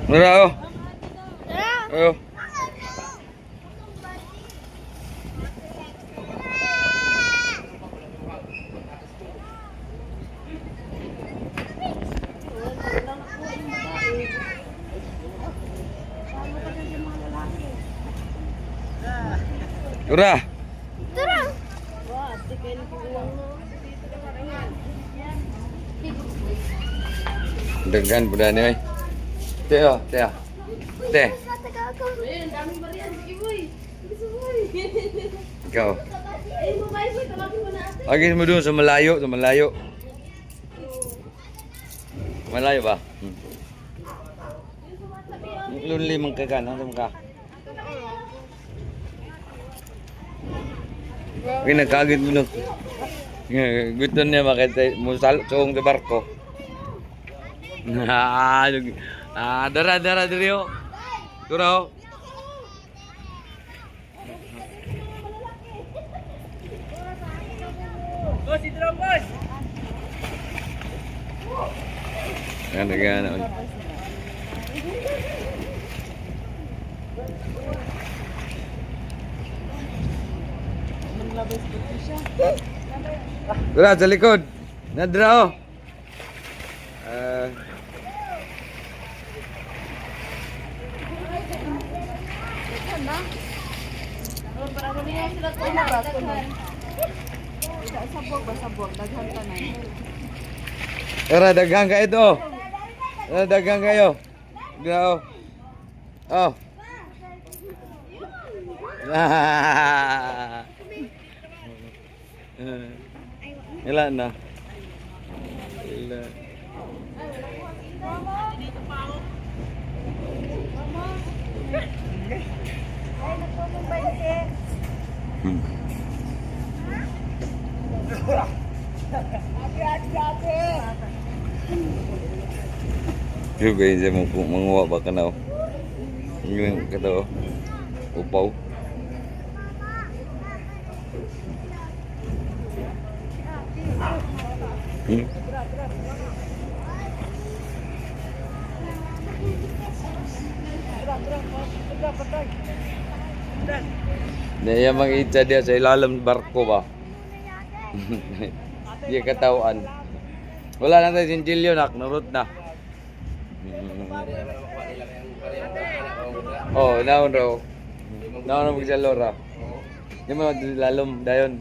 Mira, oh. Oh. Ura. Daghan pud ani oy. Teo, teo. Te. Ikaw. Lagi mo doon sa malayo, sa malayo. Malayo ba? Lonely man ka kan, ano ka? Kinakagit mo lang. Gusto niya makita mo suong sa barko. Dara diri oh. Turo. Bos, dito bos. Gana. Dara sa likod. Nadra oh. Tara, daghang ka ito. Daghang kayo. Gao. Oh. Ilan na? Ilan. Juga yung saya menguap bakal tau. Ini kata upau. Dia mengica dia sa ilalim barko ba. Dia katawan. Wala na tayo sinjilyo nak, nurut na. Oh, naon raw. Naon mo sa lora. Di mo lalom dayon.